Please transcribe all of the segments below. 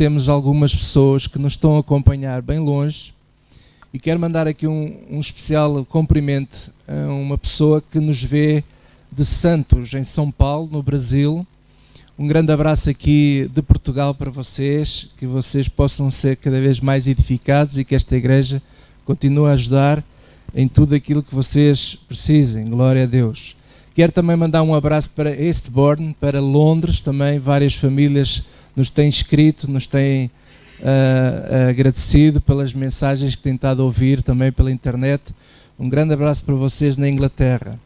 temos algumas pessoas que nos estão a acompanhar bem longe e quero mandar aqui um especial cumprimento a uma pessoa que nos vê de Santos, em São Paulo, no Brasil. Um grande abraço aqui de Portugal para vocês, que vocês possam ser cada vez mais edificados e que esta igreja continue a ajudar em tudo aquilo que vocês precisem. Glória a Deus. Quero também mandar um abraço para Eastbourne, para Londres, também várias famílias nos têm escrito, nos têm agradecido pelas mensagens que têm estado a ouvir também pela internet. Um grande abraço para vocês na Inglaterra.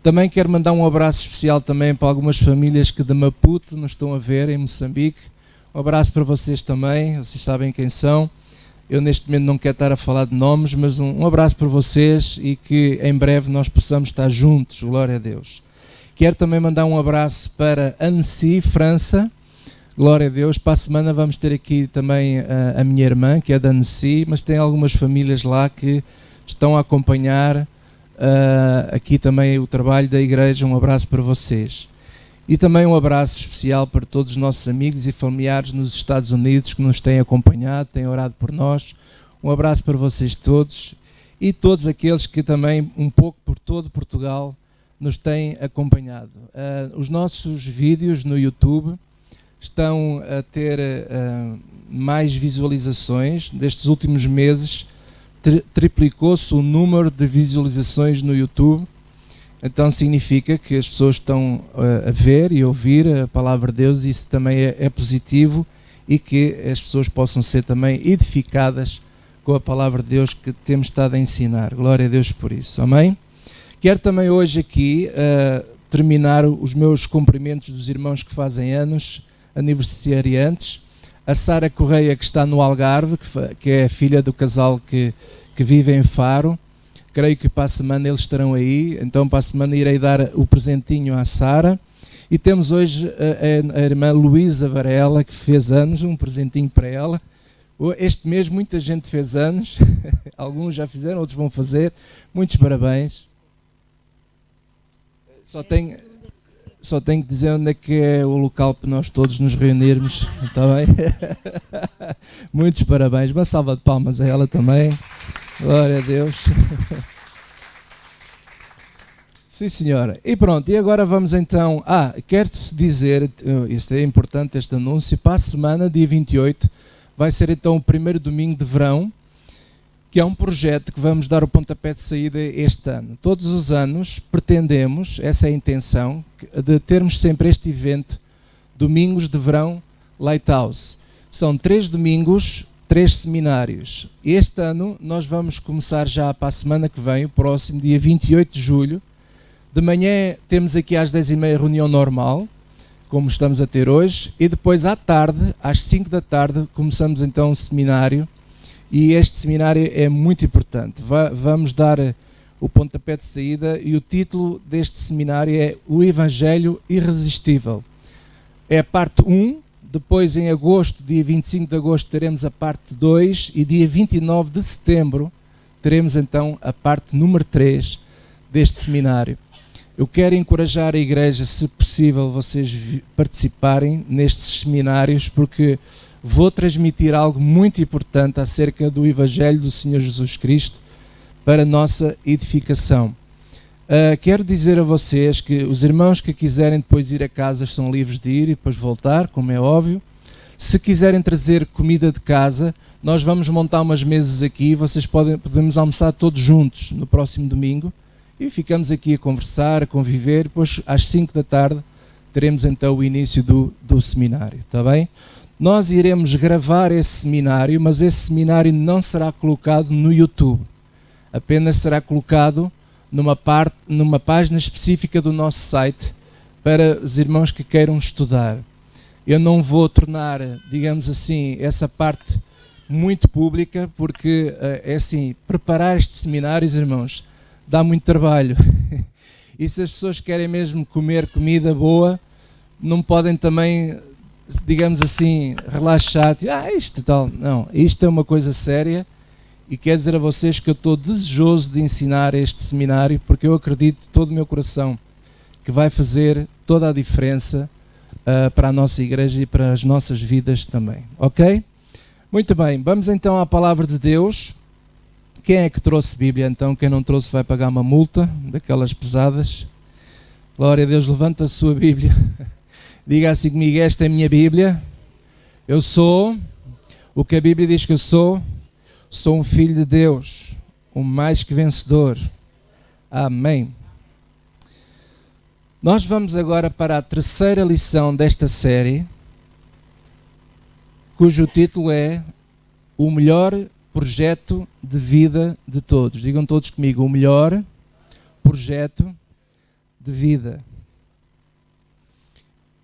Também quero mandar um abraço especial também para algumas famílias que de Maputo nos estão a ver, em Moçambique. Um abraço para vocês também, vocês sabem quem são. Eu neste momento não quero estar a falar de nomes, mas um abraço para vocês e que em breve nós possamos estar juntos, glória a Deus. Quero também mandar um abraço para Annecy, França, glória a Deus. Para a semana vamos ter aqui também a minha irmã, que é da Annecy, mas tem algumas famílias lá que estão a acompanhar aqui também o trabalho da igreja. Um abraço para vocês. E também um abraço especial para todos os nossos amigos e familiares nos Estados Unidos que nos têm acompanhado, têm orado por nós. Um abraço para vocês todos e todos aqueles que também, um pouco por todo Portugal, nos têm acompanhado. Os nossos vídeos no YouTube estão a ter mais visualizações. Destes últimos meses, triplicou-se o número de visualizações no YouTube. Então significa que as pessoas estão a ver e ouvir a palavra de Deus, e isso também é positivo, e que as pessoas possam ser também edificadas com a palavra de Deus que temos estado a ensinar. Glória a Deus por isso, amém? Quero também hoje aqui terminar os meus cumprimentos dos irmãos que fazem anos, aniversariantes. A Sara Correia, que está no Algarve, que é a filha do casal que vive em Faro. Creio que para a semana eles estarão aí, então para a semana irei dar o presentinho à Sara. E temos hoje a irmã Luísa Varela, que fez anos, um presentinho para ela. Este mês muita gente fez anos, alguns já fizeram, outros vão fazer. Muitos parabéns. Só tenho que dizer onde é que é o local para nós todos nos reunirmos, está bem? Muitos parabéns, uma salva de palmas a ela também. Glória a Deus. Sim, senhora. E pronto, e agora vamos então... quero-te dizer, isto é importante, este anúncio, para a semana, dia 28, vai ser então o primeiro domingo de verão, que é um projeto que vamos dar o pontapé de saída este ano. Todos os anos pretendemos, essa é a intenção, de termos sempre este evento, Domingos de Verão Lighthouse. São 3 domingos, 3 seminários. Este ano nós vamos começar já para a semana que vem, o próximo dia 28 de julho. De manhã temos aqui às 10h30 reunião normal, como estamos a ter hoje, e depois à tarde, às 5 da tarde, começamos então um seminário, e este seminário é muito importante. Vamos dar o pontapé de saída, e o título deste seminário é O Evangelho Irresistível. É a parte 1, depois em agosto, dia 25 de agosto, teremos a parte 2, e dia 29 de setembro teremos então a parte número 3 deste seminário. Eu quero encorajar a igreja, se possível, vocês participarem nestes seminários, porque vou transmitir algo muito importante acerca do Evangelho do Senhor Jesus Cristo para a nossa edificação. Quero dizer a vocês que os irmãos que quiserem depois ir a casa são livres de ir e depois voltar, como é óbvio. Se quiserem trazer comida de casa, nós vamos montar umas mesas aqui, vocês podemos almoçar todos juntos no próximo domingo. E ficamos aqui a conversar, a conviver, depois às 5 da tarde teremos então o início do seminário, está bem? Nós iremos gravar esse seminário, mas esse seminário não será colocado no YouTube, apenas será colocado numa página específica do nosso site para os irmãos que queiram estudar. Eu não vou tornar, digamos assim, essa parte muito pública, porque é assim, preparar estes seminários, irmãos, dá muito trabalho. E se as pessoas querem mesmo comer comida boa, não podem também, digamos assim, relaxar. Isto tal. Não, isto é uma coisa séria, e quero dizer a vocês que eu estou desejoso de ensinar este seminário, porque eu acredito de todo o meu coração que vai fazer toda a diferença para a nossa igreja e para as nossas vidas também, ok? Muito bem, vamos então à palavra de Deus. Quem é que trouxe Bíblia então? Quem não trouxe vai pagar uma multa, daquelas pesadas. Glória a Deus, levanta a sua Bíblia. Diga assim comigo, esta é a minha Bíblia. Eu sou o que a Bíblia diz que eu sou. Sou um filho de Deus, um mais que vencedor. Amém. Nós vamos agora para a terceira lição desta série, cujo título é O Melhor Projeto de Vida de Todos. Digam todos comigo, o melhor projeto de vida.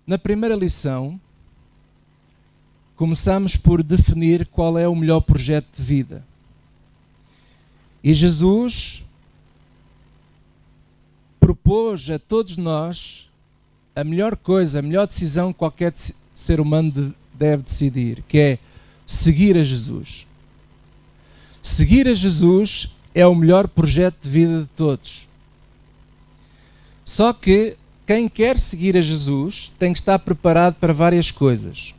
Na primeira lição, começamos por definir qual é o melhor projeto de vida. E Jesus propôs a todos nós a melhor coisa, a melhor decisão que qualquer ser humano deve decidir, que é seguir a Jesus. Seguir a Jesus é o melhor projeto de vida de todos. Só que quem quer seguir a Jesus tem que estar preparado para várias coisas.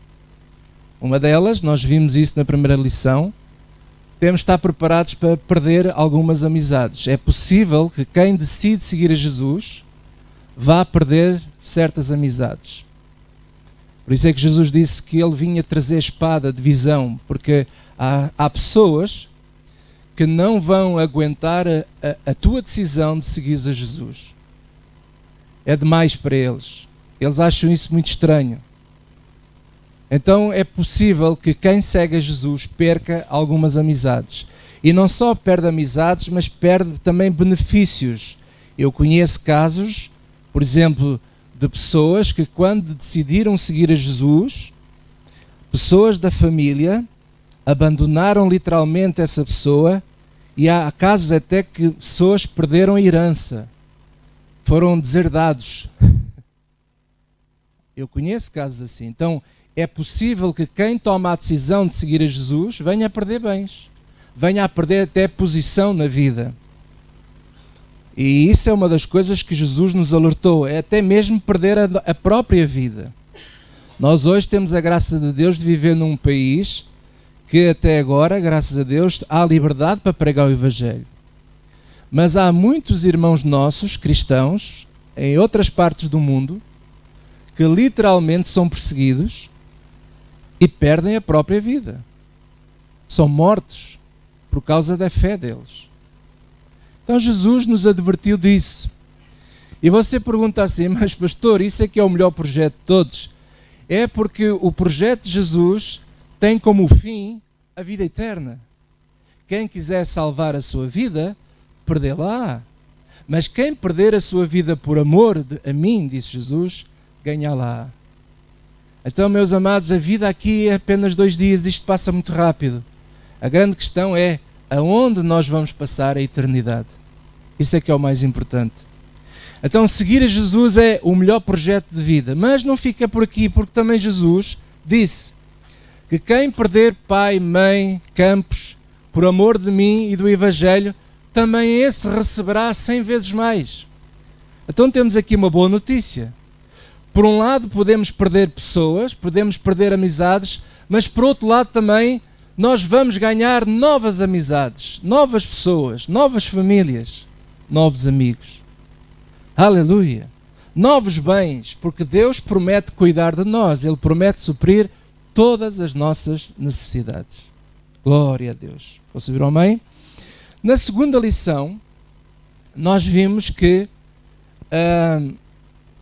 Uma delas, nós vimos isso na primeira lição, temos de estar preparados para perder algumas amizades. É possível que quem decide seguir a Jesus vá perder certas amizades. Por isso é que Jesus disse que ele vinha trazer a espada de visão, porque há pessoas que não vão aguentar a tua decisão de seguir a Jesus. É demais para eles. Eles acham isso muito estranho. Então é possível que quem segue a Jesus perca algumas amizades. E não só perde amizades, mas perde também benefícios. Eu conheço casos, por exemplo, de pessoas que quando decidiram seguir a Jesus, pessoas da família abandonaram literalmente essa pessoa, e há casos até que pessoas perderam a herança, foram deserdados. Eu conheço casos assim. Então é possível que quem toma a decisão de seguir a Jesus venha a perder bens, venha a perder até posição na vida. E isso é uma das coisas que Jesus nos alertou, é até mesmo perder a própria vida. Nós hoje temos a graça de Deus de viver num país que até agora, graças a Deus, há liberdade para pregar o Evangelho. Mas há muitos irmãos nossos, cristãos, em outras partes do mundo, que literalmente são perseguidos e perdem a própria vida. São mortos por causa da fé deles. Então Jesus nos advertiu disso. E você pergunta assim, mas pastor, isso é que é o melhor projeto de todos? É porque o projeto de Jesus tem como fim a vida eterna. Quem quiser salvar a sua vida, perdê-la. Mas quem perder a sua vida por amor a mim, disse Jesus, ganhá-la. Então, meus amados, a vida aqui é apenas 2 dias, isto passa muito rápido. A grande questão é aonde nós vamos passar a eternidade. Isso é que é o mais importante. Então, seguir a Jesus é o melhor projeto de vida. Mas não fica por aqui, porque também Jesus disse que quem perder pai, mãe, campos, por amor de mim e do Evangelho, também esse receberá 100 vezes mais. Então temos aqui uma boa notícia. Por um lado podemos perder pessoas, podemos perder amizades, mas por outro lado também nós vamos ganhar novas amizades, novas pessoas, novas famílias, novos amigos. Aleluia! Novos bens, porque Deus promete cuidar de nós, Ele promete suprir todas as nossas necessidades. Glória a Deus. Posso ouvir um amém? Na segunda lição, nós vimos que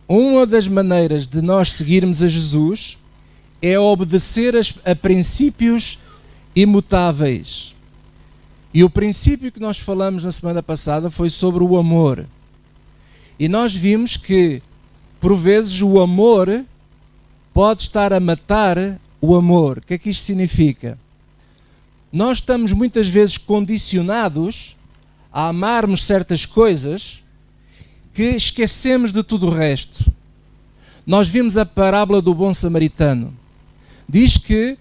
uma das maneiras de nós seguirmos a Jesus é obedecer a princípios imutáveis. E o princípio que nós falamos na semana passada foi sobre o amor. E nós vimos que, por vezes, o amor pode estar a matar o amor. O que é que isto significa? Nós estamos muitas vezes condicionados a amarmos certas coisas que esquecemos de tudo o resto. Nós vimos a parábola do bom samaritano. Diz que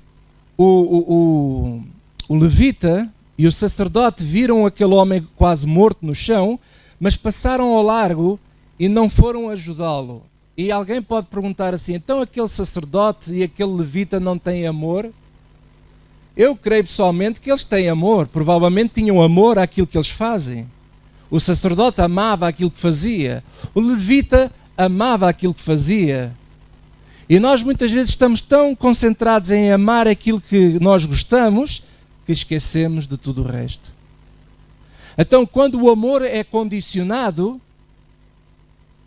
o levita e o sacerdote viram aquele homem quase morto no chão, mas passaram ao largo e não foram ajudá-lo. E alguém pode perguntar assim, então aquele sacerdote e aquele levita não têm amor? Eu creio pessoalmente que eles têm amor, provavelmente tinham amor àquilo que eles fazem. O sacerdote amava aquilo que fazia, o levita amava aquilo que fazia. E nós muitas vezes estamos tão concentrados em amar aquilo que nós gostamos, que esquecemos de tudo o resto. Então, quando o amor é condicionado,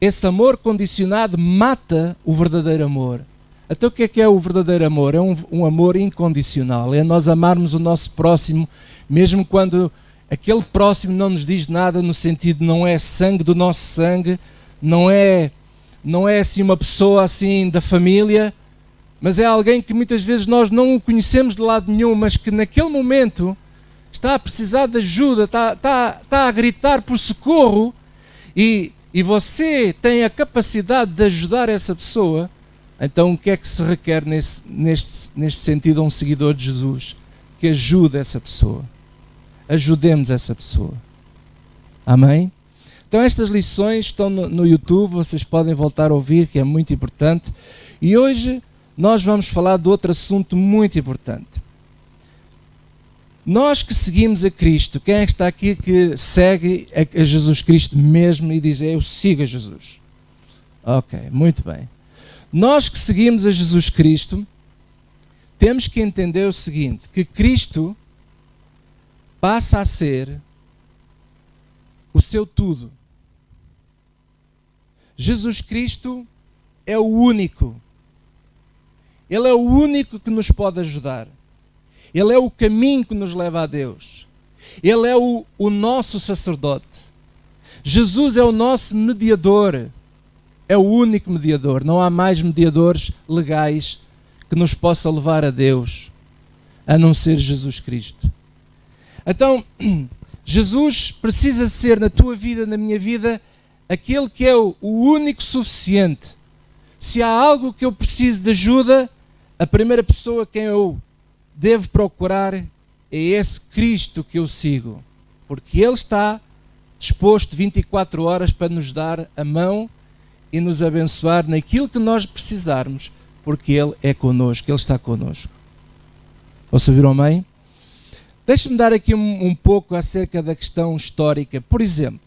esse amor condicionado mata o verdadeiro amor. Então, o que é o verdadeiro amor? É um amor incondicional. É nós amarmos o nosso próximo, mesmo quando aquele próximo não nos diz nada, no sentido não é sangue do nosso sangue, não é assim uma pessoa assim da família, mas é alguém que muitas vezes nós não o conhecemos de lado nenhum, mas que naquele momento está a precisar de ajuda, está a gritar por socorro, e você tem a capacidade de ajudar essa pessoa. Então o que é que se requer neste sentido a um seguidor de Jesus? Que ajude essa pessoa. Ajudemos essa pessoa. Amém? Então estas lições estão no YouTube, vocês podem voltar a ouvir, que é muito importante. E hoje nós vamos falar de outro assunto muito importante. Nós que seguimos a Cristo, quem é que está aqui que segue a Jesus Cristo mesmo e diz, eu sigo a Jesus? Ok, muito bem. Nós que seguimos a Jesus Cristo, temos que entender o seguinte, que Cristo passa a ser o seu tudo. Jesus Cristo é o único. Ele é o único que nos pode ajudar. Ele é o caminho que nos leva a Deus. Ele é o nosso sacerdote. Jesus é o nosso mediador. É o único mediador. Não há mais mediadores legais que nos possa levar a Deus, a não ser Jesus Cristo. Então, Jesus precisa ser na tua vida, na minha vida, aquele que é o único suficiente. Se há algo que eu preciso de ajuda, a primeira pessoa quem eu devo procurar é esse Cristo que eu sigo. Porque Ele está disposto 24 horas para nos dar a mão e nos abençoar naquilo que nós precisarmos, porque Ele é connosco, Ele está connosco. Posso ouvir um amém? Deixe-me dar aqui um pouco acerca da questão histórica. Por exemplo,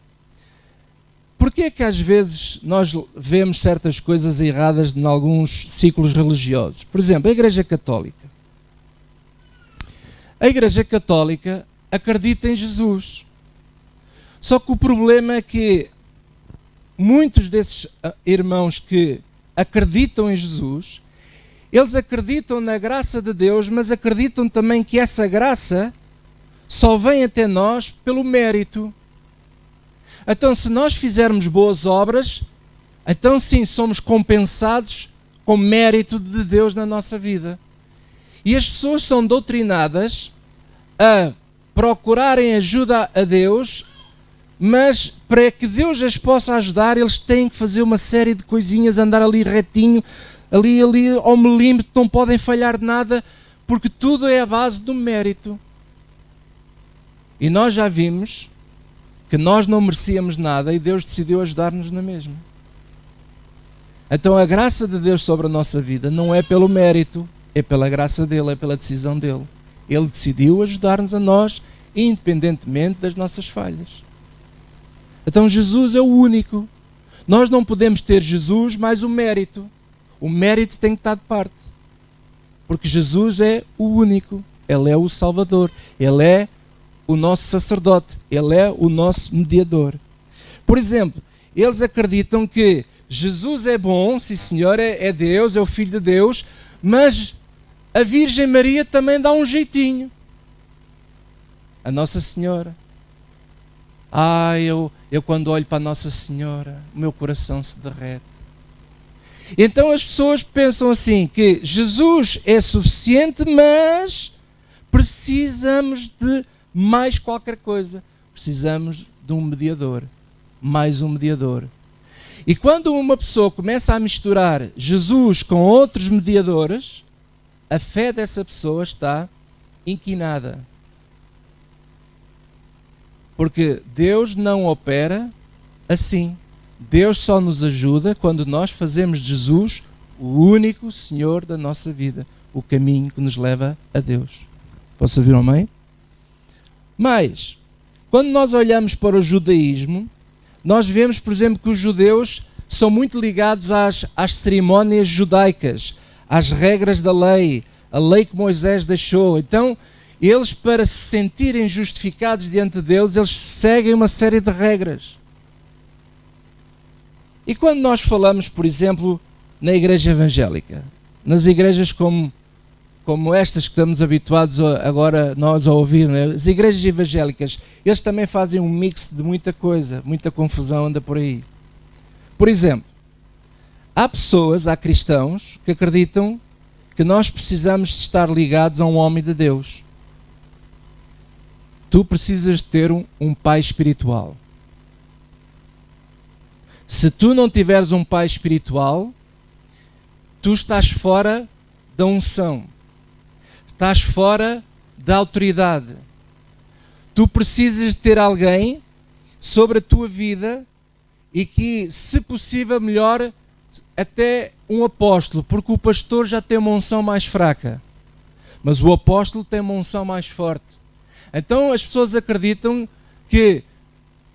porquê é que às vezes nós vemos certas coisas erradas em alguns ciclos religiosos? Por exemplo, a Igreja Católica. A Igreja Católica acredita em Jesus. Só que o problema é que muitos desses irmãos que acreditam em Jesus, eles acreditam na graça de Deus, mas acreditam também que essa graça só vem até nós pelo mérito. Então, se nós fizermos boas obras, então sim, somos compensados com mérito de Deus na nossa vida. E as pessoas são doutrinadas a procurarem ajuda a Deus, mas para que Deus as possa ajudar, eles têm que fazer uma série de coisinhas, andar ali retinho, ali ao milímetro, não podem falhar de nada, porque tudo é a base do mérito. E nós já vimos que nós não merecíamos nada e Deus decidiu ajudar-nos na mesma. Então a graça de Deus sobre a nossa vida não é pelo mérito, é pela graça dele, é pela decisão dele. Ele decidiu ajudar-nos a nós, independentemente das nossas falhas. Então Jesus é o único. Nós não podemos ter Jesus mais o mérito. O mérito tem que estar de parte. Porque Jesus é o único. Ele é o Salvador. Ele é o nosso sacerdote. Ele é o nosso mediador. Por exemplo, eles acreditam que Jesus é bom, sim senhor, é Deus, é o Filho de Deus, mas a Virgem Maria também dá um jeitinho. A Nossa Senhora. Eu quando olho para a Nossa Senhora, o meu coração se derrete. Então as pessoas pensam assim, que Jesus é suficiente, mas precisamos de mais qualquer coisa. Precisamos de um mediador. Mais um mediador. E quando uma pessoa começa a misturar Jesus com outros mediadores, a fé dessa pessoa está inquinada. Porque Deus não opera assim. Deus só nos ajuda quando nós fazemos de Jesus o único Senhor da nossa vida, o caminho que nos leva a Deus. Posso ouvir um amém? Mas, quando nós olhamos para o judaísmo, nós vemos, por exemplo, que os judeus são muito ligados às cerimónias judaicas, às regras da lei, a lei que Moisés deixou. Então, eles, para se sentirem justificados diante de Deus, eles seguem uma série de regras. E quando nós falamos, por exemplo, na igreja evangélica, nas igrejas como estas que estamos habituados agora nós a ouvir, né? As igrejas evangélicas, eles também fazem um mix de muita coisa, muita confusão anda por aí. Por exemplo, há cristãos que acreditam que nós precisamos de estar ligados a um homem de Deus. Tu precisas ter um pai espiritual. Se tu não tiveres um pai espiritual, tu estás fora da unção. Estás fora da autoridade. Tu precisas de ter alguém sobre a tua vida e que, se possível, melhor até um apóstolo, porque o pastor já tem uma unção mais fraca, mas o apóstolo tem uma unção mais forte. Então as pessoas acreditam que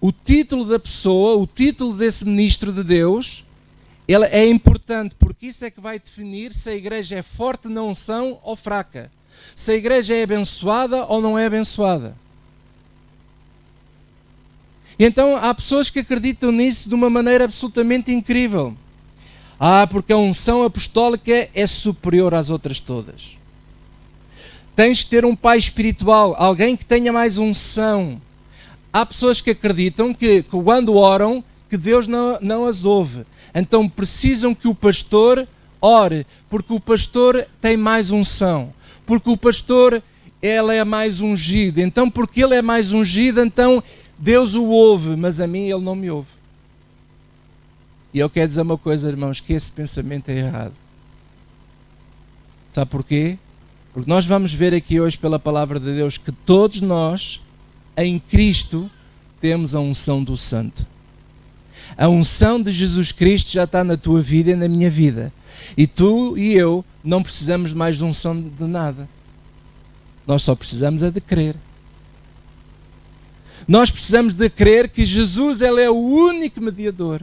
o título da pessoa, o título desse ministro de Deus, ele é importante, porque isso é que vai definir se a igreja é forte na unção ou fraca, se a igreja é abençoada ou não é abençoada. E então há pessoas que acreditam nisso de uma maneira absolutamente incrível. Porque a unção apostólica é superior às outras todas. Tens de ter um pai espiritual, alguém que tenha mais unção. Há pessoas que acreditam que quando oram, que Deus não as ouve. Então precisam que o pastor ore, porque o pastor tem mais unção. Porque o pastor, ele é mais ungido. Então, porque ele é mais ungido, então Deus o ouve, mas a mim ele não me ouve. E eu quero dizer uma coisa, irmãos, que esse pensamento é errado. Sabe porquê? Porque nós vamos ver aqui hoje pela palavra de Deus que todos nós, em Cristo, temos a unção do Santo. A unção de Jesus Cristo já está na tua vida e na minha vida. E tu e eu não precisamos mais de unção de nada. Nós só precisamos é de crer. Nós precisamos de crer que Jesus, ele é o único mediador.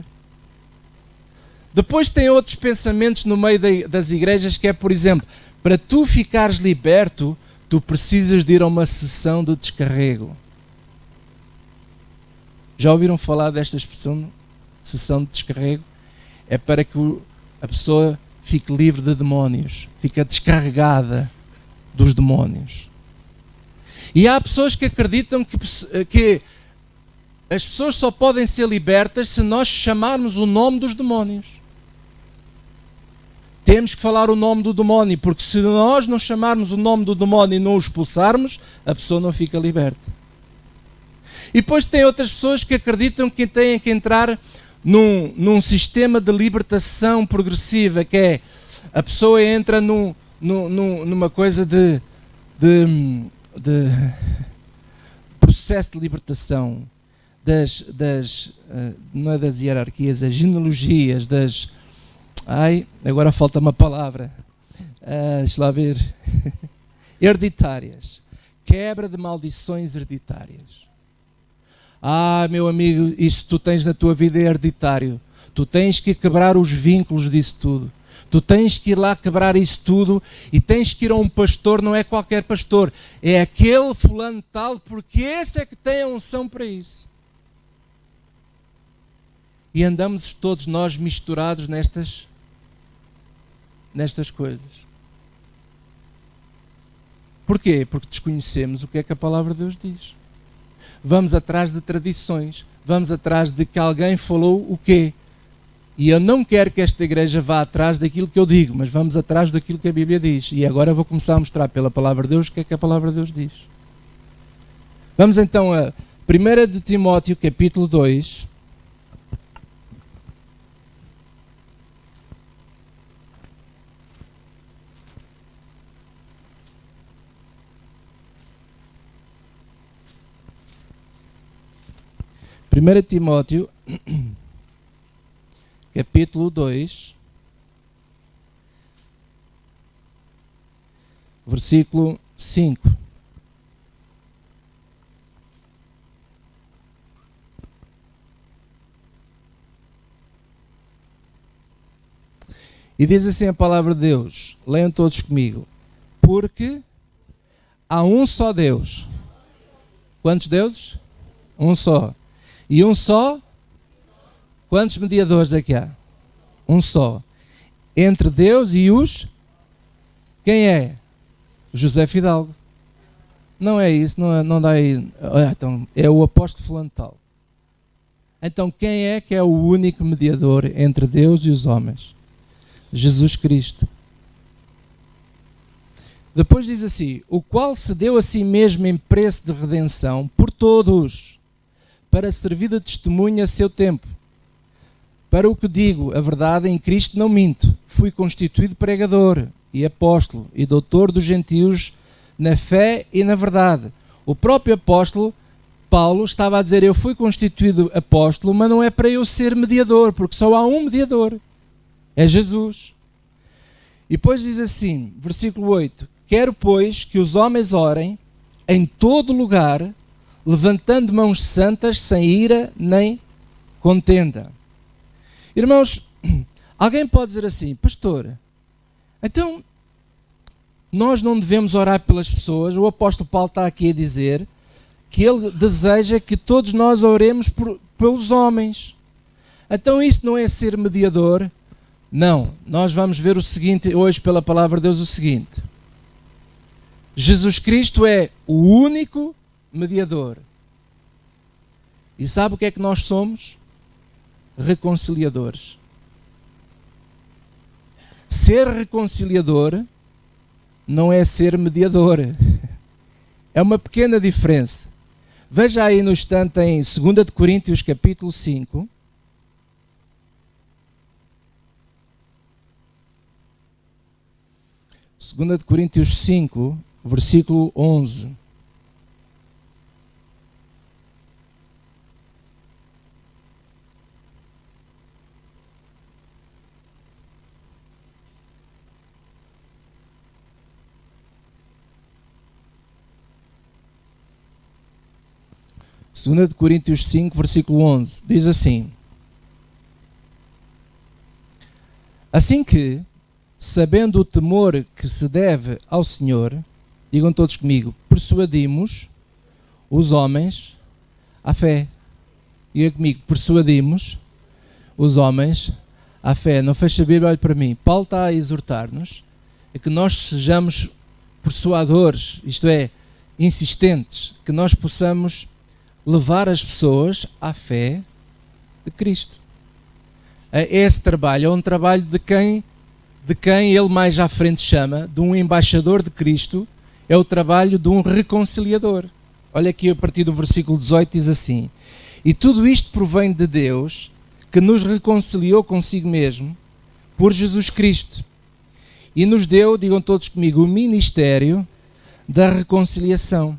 Depois tem outros pensamentos no meio das igrejas que é, por exemplo, para tu ficares liberto, tu precisas de ir a uma sessão de descarrego. Já ouviram falar desta expressão, sessão de descarrego? É para que a pessoa fique livre de demónios, fique descarregada dos demónios. E há pessoas que acreditam que as pessoas só podem ser libertas se nós chamarmos o nome dos demónios. Temos que falar o nome do demónio, porque se nós não chamarmos o nome do demónio e não o expulsarmos, a pessoa não fica liberta. E depois tem outras pessoas que acreditam que têm que entrar num sistema de libertação progressiva, que é a pessoa entra numa coisa de processo de libertação não é das hierarquias, as genealogias, agora falta uma palavra, deixa lá ver, hereditárias, quebra de maldições hereditárias. Meu amigo, isso tu tens na tua vida é hereditário, tu tens que quebrar os vínculos disso tudo. Tu tens que ir lá quebrar isso tudo e tens que ir a um pastor, não é qualquer pastor, é aquele fulano tal, porque esse é que tem a unção para isso. E andamos todos nós misturados nestas coisas. Porquê? Porque desconhecemos o que é que a palavra de Deus diz. Vamos atrás de tradições, vamos atrás de que alguém falou o quê? E eu não quero que esta igreja vá atrás daquilo que eu digo, mas vamos atrás daquilo que a Bíblia diz. E agora vou começar a mostrar pela palavra de Deus o que é que a palavra de Deus diz. Vamos então a 1 de Timóteo, capítulo 2. Primeira Timóteo capítulo 2, versículo 5. E diz assim a palavra de Deus, leiam todos comigo. Porque há um só Deus. Quantos deuses? Um só. E um só? Quantos mediadores é que há? Um só. Entre Deus e os... Quem é? José Fidalgo. Não é isso, não dá aí... Então, é o apóstolo fulano tal. Então, quem é que é o único mediador entre Deus e os homens? Jesus Cristo. Depois diz assim, o qual se deu a si mesmo em preço de redenção por todos, para servir de testemunha a seu tempo. Para o que digo, a verdade em Cristo não minto. Fui constituído pregador e apóstolo e doutor dos gentios na fé e na verdade. O próprio apóstolo Paulo estava a dizer, eu fui constituído apóstolo, mas não é para eu ser mediador, porque só há um mediador. É Jesus. E depois diz assim, versículo 8, quero, pois, que os homens orem em todo lugar, levantando mãos santas, sem ira nem contenda. Irmãos, alguém pode dizer assim, pastor, então nós não devemos orar pelas pessoas? O apóstolo Paulo está aqui a dizer que ele deseja que todos nós oremos pelos homens. Então isso não é ser mediador? Não, nós vamos ver o seguinte, hoje pela palavra de Deus, o seguinte. Jesus Cristo é o único mediador. E sabe o que é que nós somos? Reconciliadores. Ser reconciliador não é ser mediador. É uma pequena diferença. Veja aí no instante em 2 de Coríntios capítulo 5. 2 de Coríntios 5, versículo 11. Segunda de Coríntios 5, versículo 11, diz assim: assim que, sabendo o temor que se deve ao Senhor, digam todos comigo, persuadimos os homens à fé. Digam comigo, persuadimos os homens à fé. Não fecha a Bíblia, olhe para mim. Paulo está a exortar-nos a que nós sejamos persuadores, isto é, insistentes, que nós possamos levar as pessoas à fé de Cristo. Esse trabalho é um trabalho de quem ele mais à frente chama de um embaixador de Cristo, é o trabalho de um reconciliador. Olha aqui a partir do versículo 18 diz assim: e tudo isto provém de Deus, que nos reconciliou consigo mesmo por Jesus Cristo e nos deu, digam todos comigo, o ministério da reconciliação.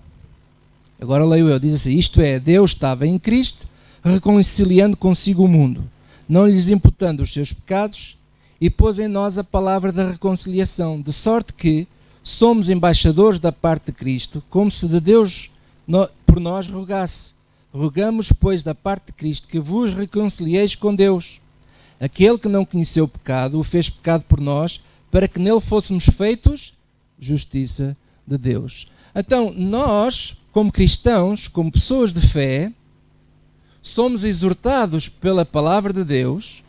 Agora leio eu, diz assim, isto é, Deus estava em Cristo reconciliando consigo o mundo, não lhes imputando os seus pecados, e pôs em nós a palavra da reconciliação, de sorte que somos embaixadores da parte de Cristo, como se de Deus por nós rogasse. Rogamos, pois, da parte de Cristo, que vos reconcilieis com Deus. Aquele que não conheceu o pecado, o fez pecado por nós, para que nele fôssemos feitos justiça de Deus. Então, nós, como cristãos, como pessoas de fé, somos exortados pela palavra de Deus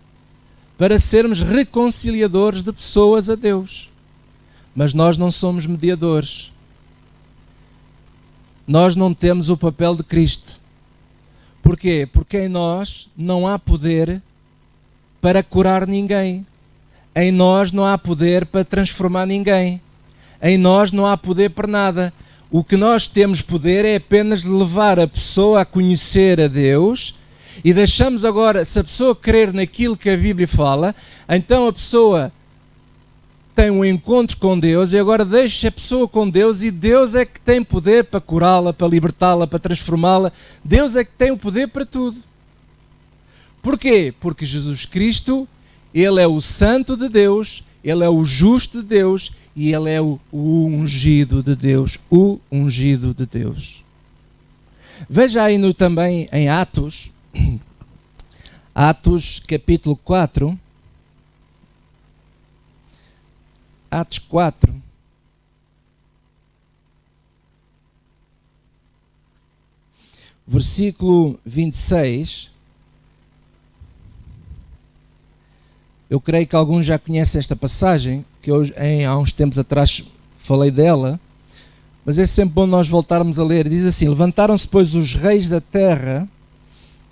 para sermos reconciliadores de pessoas a Deus. Mas nós não somos mediadores. Nós não temos o papel de Cristo. Porquê? Porque em nós não há poder para curar ninguém. Em nós não há poder para transformar ninguém. Em nós não há poder para nada. O que nós temos poder é apenas levar a pessoa a conhecer a Deus, e deixamos agora, se a pessoa crer naquilo que a Bíblia fala, então a pessoa tem um encontro com Deus, e agora deixa a pessoa com Deus, e Deus é que tem poder para curá-la, para libertá-la, para transformá-la. Deus é que tem o poder para tudo. Porquê? Porque Jesus Cristo, Ele é o Santo de Deus, Ele é o Justo de Deus e Ele é o Ungido de Deus. O Ungido de Deus. Veja aí também em Atos, Atos capítulo 4, Atos 4, versículo 26. Eu creio que alguns já conhecem esta passagem, que eu há uns tempos atrás falei dela, mas é sempre bom nós voltarmos a ler. Diz assim: levantaram-se, pois, os reis da terra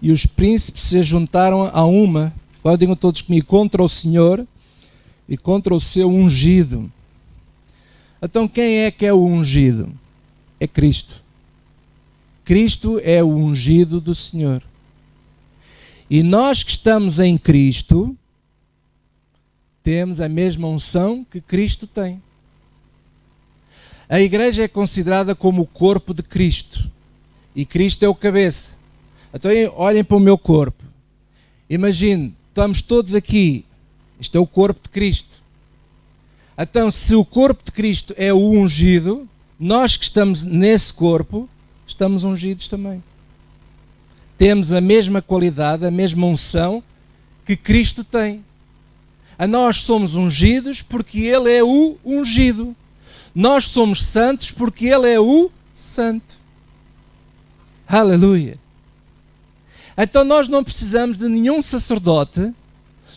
e os príncipes se juntaram a uma, agora digam todos comigo, contra o Senhor e contra o seu ungido. Então quem é que é o ungido? É Cristo. Cristo é o ungido do Senhor. E nós que estamos em Cristo, temos a mesma unção que Cristo tem. A igreja é considerada como o corpo de Cristo. E Cristo é o cabeça. Então olhem para o meu corpo. Imagine, estamos todos aqui. Isto é o corpo de Cristo. Então, se o corpo de Cristo é o ungido, nós que estamos nesse corpo, estamos ungidos também. Temos a mesma qualidade, a mesma unção que Cristo tem. A nós somos ungidos porque Ele é o ungido. Nós somos santos porque Ele é o santo. Aleluia. Então nós não precisamos de nenhum sacerdote,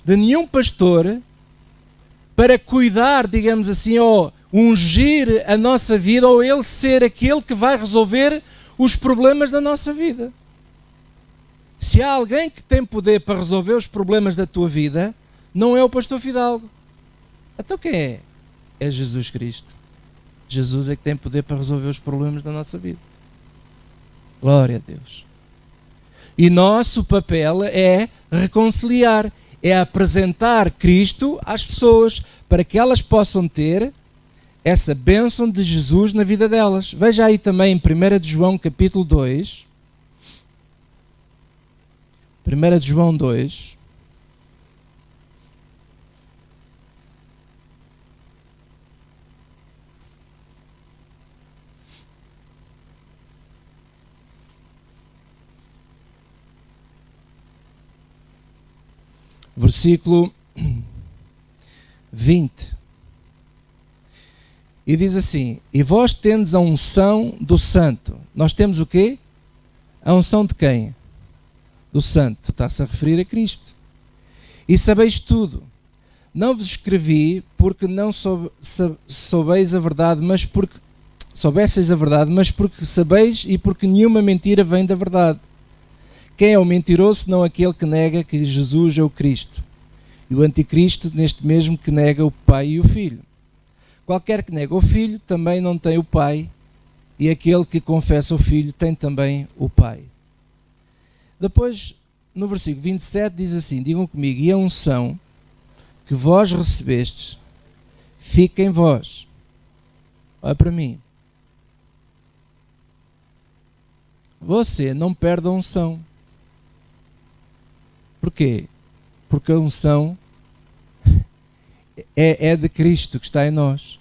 de nenhum pastor, para cuidar, digamos assim, ou ungir a nossa vida, ou Ele ser aquele que vai resolver os problemas da nossa vida. Se há alguém que tem poder para resolver os problemas da tua vida, não é o pastor Fidalgo. Então quem é? É Jesus Cristo. Jesus é que tem poder para resolver os problemas da nossa vida. Glória a Deus. E nosso papel é reconciliar, é apresentar Cristo às pessoas para que elas possam ter essa bênção de Jesus na vida delas. Veja aí também em 1 de João capítulo 2. 1 de João 2. Versículo 20. E diz assim: e vós tendes a unção do santo. Nós temos o quê? A unção de quem? Do santo. Está-se a referir a Cristo. E sabeis tudo. Não vos escrevi porque não soubeis a verdade, mas porque soubesseis a verdade, mas porque sabeis e porque nenhuma mentira vem da verdade. Quem é o mentiroso senão aquele que nega que Jesus é o Cristo? E o anticristo neste mesmo que nega o Pai e o Filho. Qualquer que nega o Filho também não tem o Pai, e aquele que confessa o Filho tem também o Pai. Depois, no versículo 27 diz assim, digam comigo, e a unção que vós recebestes fica em vós. Olha para mim. Você não perde a unção. Porquê? Porque a unção é de Cristo que está em nós.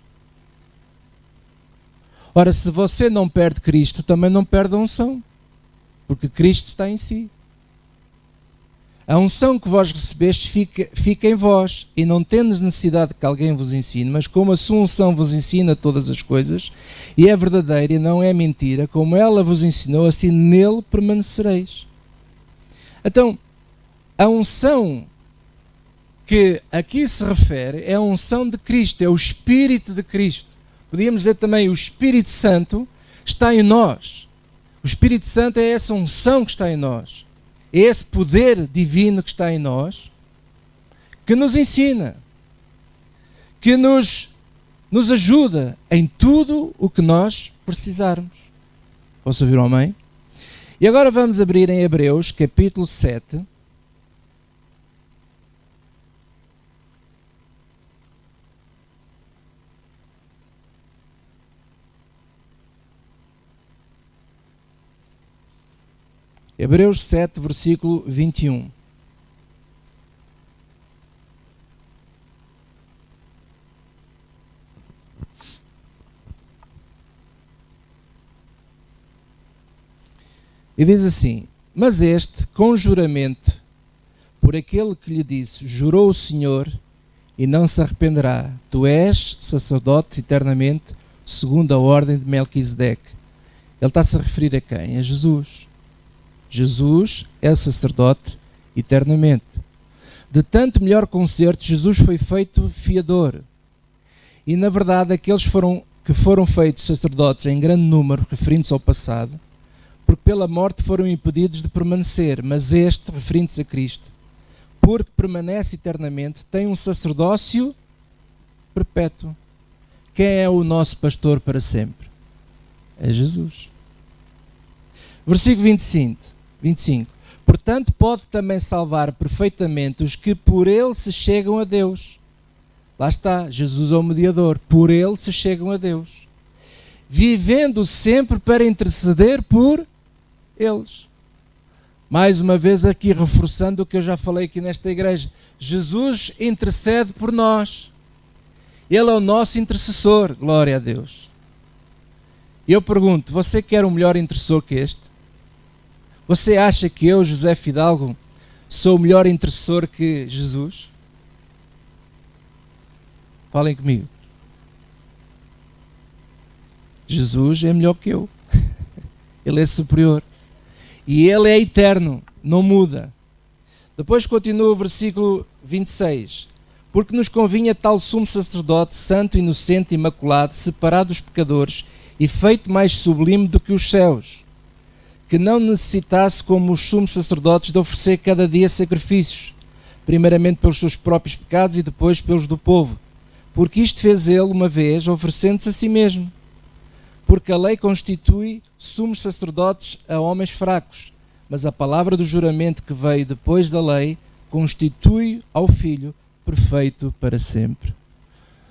Ora, se você não perde Cristo, também não perde a unção. Porque Cristo está em si. A unção que vós recebeste fica em vós, e não tendes necessidade que alguém vos ensine, mas como a sua unção vos ensina todas as coisas, e é verdadeira e não é mentira, como ela vos ensinou, assim nele permanecereis. Então, a unção que aqui se refere é a unção de Cristo, é o Espírito de Cristo. Podíamos dizer também o Espírito Santo está em nós. O Espírito Santo é essa unção que está em nós. É esse poder divino que está em nós, que nos ensina, que nos ajuda em tudo o que nós precisarmos. Posso ouvir um amém? E agora vamos abrir em Hebreus, capítulo 7. Hebreus 7, versículo 21. E diz assim: mas este, com juramento, por aquele que lhe disse, jurou o Senhor e não se arrependerá. Tu és sacerdote eternamente, segundo a ordem de Melquisedeque. Ele está-se a referir a quem? A Jesus. Jesus é sacerdote eternamente. De tanto melhor concerto, Jesus foi feito fiador. E na verdade, aqueles que foram feitos sacerdotes em grande número, referindo-se ao passado, porque pela morte foram impedidos de permanecer, mas este, referindo-se a Cristo, porque permanece eternamente, tem um sacerdócio perpétuo. Quem é o nosso pastor para sempre? É Jesus. Versículo 25. Portanto, pode também salvar perfeitamente os que por ele se chegam a Deus. Lá está, Jesus é o mediador. Por ele se chegam a Deus. Vivendo sempre para interceder por eles. Mais uma vez aqui reforçando o que eu já falei aqui nesta igreja. Jesus intercede por nós. Ele é o nosso intercessor. Glória a Deus. E eu pergunto, você quer um melhor intercessor que este? Você acha que eu, José Fidalgo, sou o melhor intercessor que Jesus? Falem comigo. Jesus é melhor que eu. Ele é superior. E ele é eterno, não muda. Depois continua o versículo 26. Porque nos convinha tal sumo sacerdote, santo, inocente, imaculado, separado dos pecadores e feito mais sublime do que os céus, que não necessitasse, como os sumos sacerdotes, de oferecer cada dia sacrifícios, primeiramente pelos seus próprios pecados e depois pelos do povo. Porque isto fez ele uma vez, oferecendo-se a si mesmo. Porque a lei constitui sumos sacerdotes a homens fracos, mas a palavra do juramento que veio depois da lei constitui ao Filho perfeito para sempre.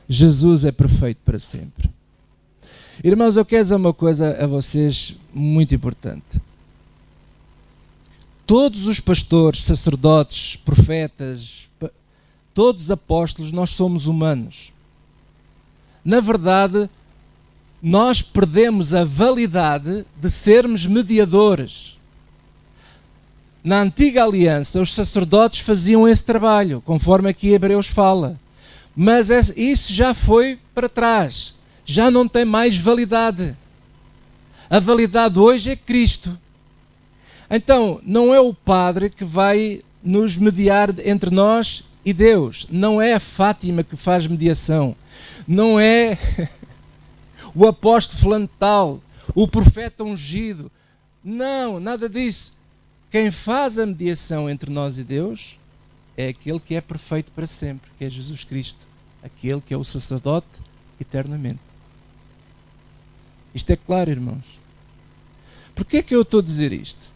Jesus é perfeito para sempre. Irmãos, eu quero dizer uma coisa a vocês muito importante. Todos os pastores, sacerdotes, profetas, todos os apóstolos, nós somos humanos. Na verdade, nós perdemos a validade de sermos mediadores. Na antiga aliança, os sacerdotes faziam esse trabalho, conforme aqui Hebreus fala. Mas isso já foi para trás. Já não tem mais validade. A validade hoje é Cristo. Então, não é o Padre que vai nos mediar entre nós e Deus. Não é a Fátima que faz mediação. Não é o apóstolo fulano tal, o profeta ungido. Não, nada disso. Quem faz a mediação entre nós e Deus é aquele que é perfeito para sempre, que é Jesus Cristo. Aquele que é o sacerdote eternamente. Isto é claro, irmãos. Porquê é que eu estou a dizer isto?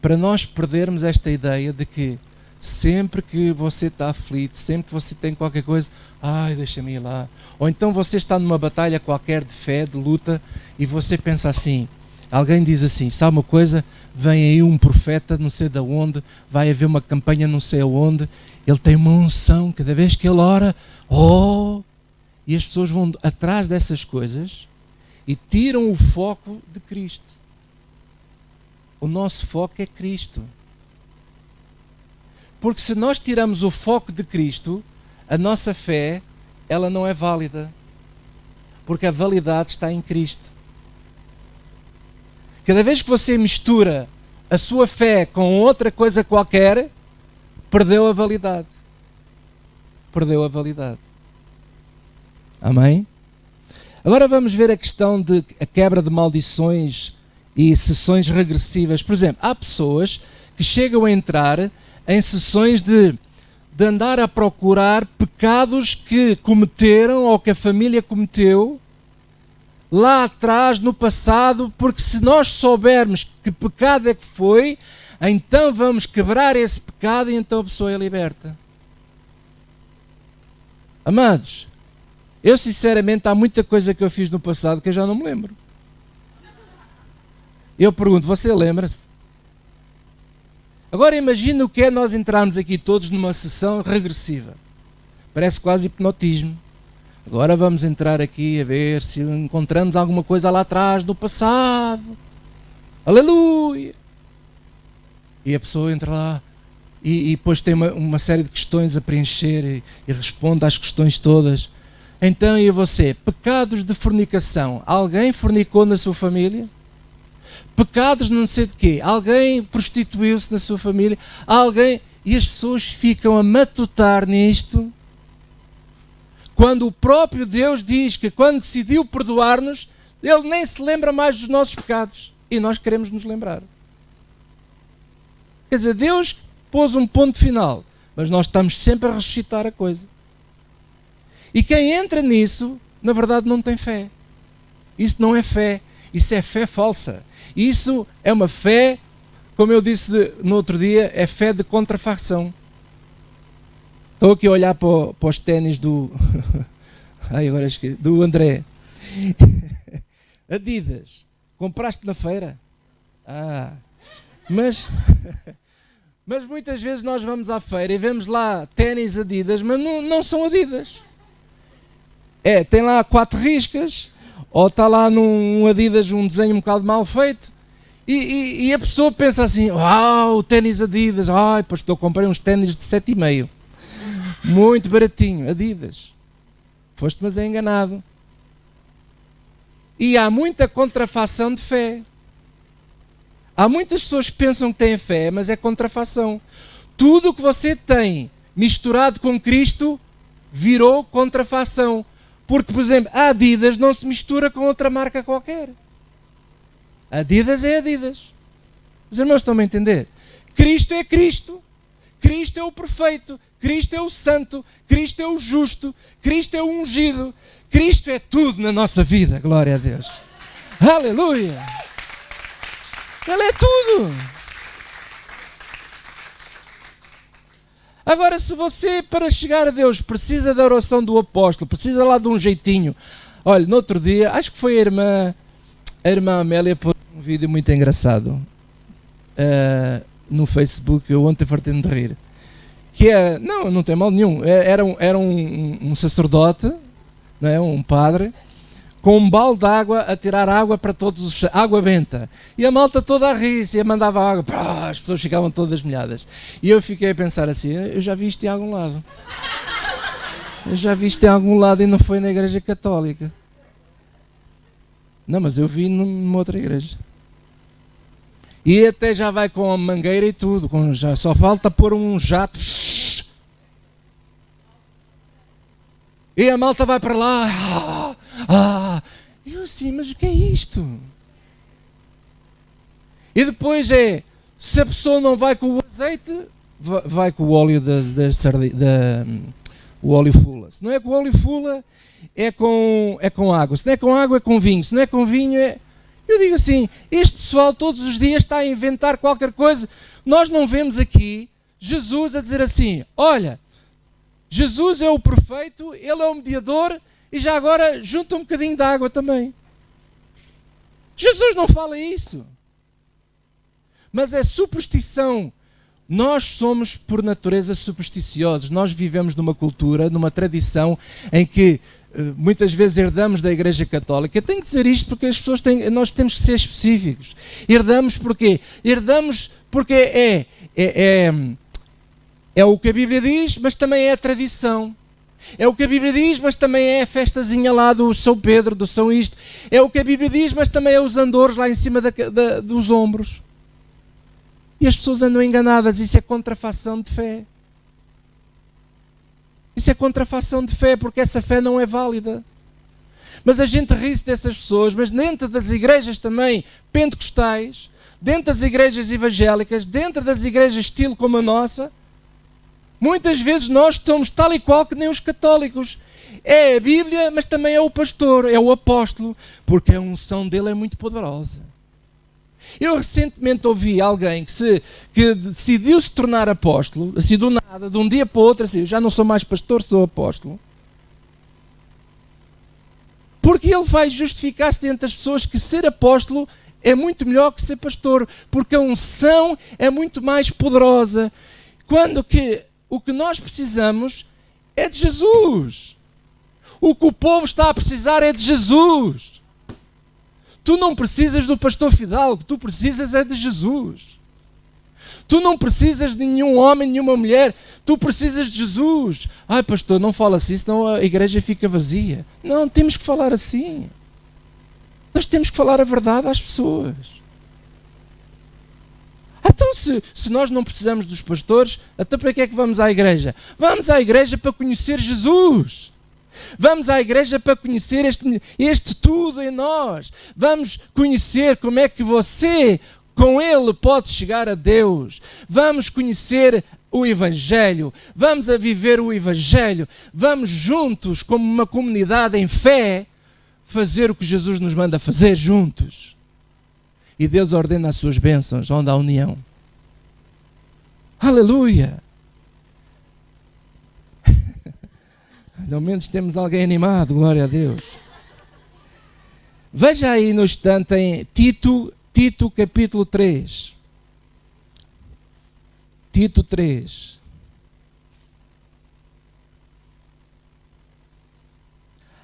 Para nós perdermos esta ideia de que sempre que você está aflito, sempre que você tem qualquer coisa, ai, deixa-me ir lá. Ou então você está numa batalha qualquer de fé, de luta, e você pensa assim, alguém diz assim, sabe uma coisa, vem aí um profeta não sei de onde, vai haver uma campanha não sei aonde, ele tem uma unção, cada vez que ele ora, e as pessoas vão atrás dessas coisas e tiram o foco de Cristo. O nosso foco é Cristo. Porque se nós tiramos o foco de Cristo, a nossa fé, ela não é válida. Porque a validade está em Cristo. Cada vez que você mistura a sua fé com outra coisa qualquer, perdeu a validade. Perdeu a validade. Amém? Agora vamos ver a questão de a quebra de maldições e sessões regressivas. Por exemplo, há pessoas que chegam a entrar em sessões de andar a procurar pecados que cometeram ou que a família cometeu lá atrás, no passado, porque se nós soubermos que pecado é que foi, então vamos quebrar esse pecado e então a pessoa é liberta. Amados, eu sinceramente há muita coisa que eu fiz no passado que eu já não me lembro. Eu pergunto, você lembra-se? Agora imagina o que é nós entrarmos aqui todos numa sessão regressiva. Parece quase hipnotismo. Agora vamos entrar aqui a ver se encontramos alguma coisa lá atrás, no passado. Aleluia! E a pessoa entra lá e depois tem uma série de questões a preencher e responde às questões todas. Então, e você? Pecados de fornicação. Alguém fornicou na sua família? Pecados não sei de quê. Alguém prostituiu-se na sua família? Alguém... E as pessoas ficam a matutar nisto, quando o próprio Deus diz que quando decidiu perdoar-nos, Ele nem se lembra mais dos nossos pecados. E nós queremos nos lembrar. Quer dizer, Deus pôs um ponto final, mas nós estamos sempre a ressuscitar a coisa. E quem entra nisso, na verdade não tem fé. Isso não é fé, isso é fé falsa. Isso é uma fé, como eu disse no outro dia, é fé de contrafação. Estou aqui a olhar para os ténis do... Ai, agora esqueci. Do André. Adidas. Compraste na feira? Mas muitas vezes nós vamos à feira e vemos lá ténis Adidas, mas não são Adidas. Tem lá 4 riscas, ou está lá num Adidas um desenho um bocado mal feito, e a pessoa pensa assim, uau, ténis Adidas, ai, pastor, comprei uns ténis de 7,5, muito baratinho, Adidas. Foste, mas é enganado. E há muita contrafação de fé. Há muitas pessoas que pensam que têm fé, mas é contrafação. Tudo o que você tem misturado com Cristo virou contrafação. Porque, por exemplo, a Adidas não se mistura com outra marca qualquer. Adidas é Adidas. Os irmãos estão a entender? Cristo é Cristo. Cristo é o perfeito. Cristo é o santo. Cristo é o justo. Cristo é o ungido. Cristo é tudo na nossa vida. Glória a Deus. Aleluia. Ele é tudo. Agora, se você, para chegar a Deus, precisa da oração do apóstolo, precisa lá de um jeitinho. Olha, no outro dia, acho que foi a irmã Amélia pôs um vídeo muito engraçado no Facebook, eu ontem fartei-me de rir. Que é, não tem mal nenhum, era um sacerdote, não é, um padre, com um balde de água a tirar água para todos os... água benta. E a malta toda a rir-se e a mandava água. As pessoas ficavam todas molhadas. E eu fiquei a pensar assim, eu já vi isto em algum lado. Eu já vi isto em algum lado e não foi na igreja católica. Não, mas eu vi numa outra igreja. E até já vai com a mangueira e tudo. Já só falta pôr um jato. E a malta vai para lá. E eu assim, mas o que é isto? E depois se a pessoa não vai com o azeite, vai com o óleo o óleo fula. Se não é com o óleo fula, é com água. Se não é com água, é com vinho. Se não é com vinho, Eu digo assim, este pessoal todos os dias está a inventar qualquer coisa. Nós não vemos aqui Jesus a dizer assim, olha, Jesus é o perfeito, Ele é o mediador, e já agora junta um bocadinho de água também. Jesus não fala isso. Mas é superstição. Nós somos, por natureza, supersticiosos. Nós vivemos numa cultura, numa tradição, em que muitas vezes herdamos da Igreja Católica. Eu tenho que dizer isto porque nós temos que ser específicos. Herdamos porquê? Herdamos porque é o que a Bíblia diz, mas também é a tradição. É o que a Bíblia diz, mas também é a festazinha lá do São Pedro, do São isto. É o que a Bíblia diz, mas também é os andores lá em cima dos ombros. E as pessoas andam enganadas. Isso é contrafação de fé. Isso é contrafação de fé, porque essa fé não é válida. Mas a gente ri-se dessas pessoas, mas dentro das igrejas também pentecostais, dentro das igrejas evangélicas, dentro das igrejas estilo como a nossa, muitas vezes nós estamos tal e qual que nem os católicos. É a Bíblia, mas também é o pastor, é o apóstolo, porque a unção dele é muito poderosa. Eu recentemente ouvi alguém que decidiu se tornar apóstolo, assim do nada, de um dia para o outro, assim, já não sou mais pastor, sou apóstolo. Porque ele vai justificar-se diante das pessoas que ser apóstolo é muito melhor que ser pastor, porque a unção é muito mais poderosa. Quando que o que nós precisamos é de Jesus. O que o povo está a precisar é de Jesus. Tu não precisas do pastor Fidalgo, tu precisas é de Jesus. Tu não precisas de nenhum homem, nenhuma mulher, tu precisas de Jesus. Ai pastor, não fala assim, senão a igreja fica vazia. Não, temos que falar assim. Nós temos que falar a verdade às pessoas. Então se nós não precisamos dos pastores, até para que é que vamos à igreja? Vamos à igreja para conhecer Jesus. Vamos à igreja para conhecer este tudo em nós. Vamos conhecer como é que você, com Ele, pode chegar a Deus. Vamos conhecer o Evangelho. Vamos a viver o Evangelho. Vamos juntos, como uma comunidade em fé, fazer o que Jesus nos manda fazer juntos. E Deus ordena as suas bênçãos, onde há união. Aleluia! Pelo menos temos alguém animado, glória a Deus. Veja aí no instante em Tito capítulo 3. Tito 3.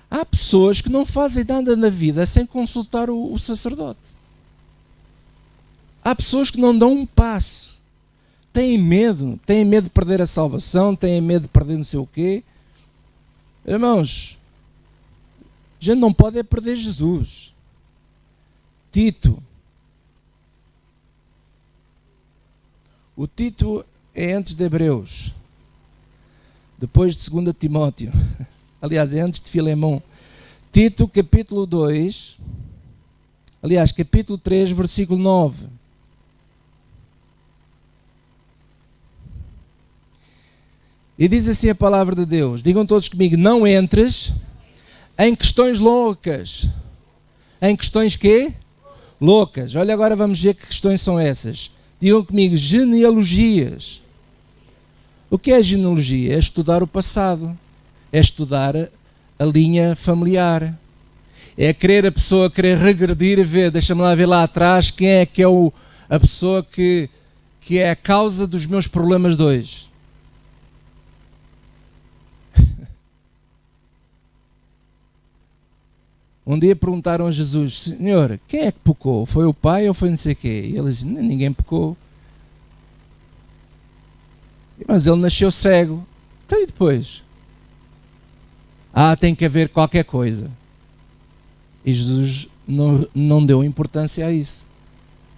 Há pessoas que não fazem nada na vida sem consultar o sacerdote. Há pessoas que não dão um passo. Têm medo de perder a salvação, têm medo de perder não sei o quê. Irmãos, a gente não pode é perder Jesus. Tito. O Tito é antes de Hebreus. Depois de 2 Timóteo. Aliás, é antes de Filemão. Tito, capítulo 2. Aliás, capítulo 3, versículo 9. E diz assim a palavra de Deus. Digam todos comigo, não entres em questões loucas. Em questões quê? Loucas. Olha, agora vamos ver que questões são essas. Digam comigo, genealogias. O que é genealogia? É estudar o passado. É estudar a linha familiar. É a pessoa querer regredir e ver, deixa-me lá ver lá atrás quem é que é a pessoa que é a causa dos meus problemas de hoje. Um dia perguntaram a Jesus, Senhor, quem é que pecou? Foi o pai ou foi não sei o quê? E ele disse, ninguém pecou. Mas ele nasceu cego. Então e depois? Tem que haver qualquer coisa. E Jesus não deu importância a isso.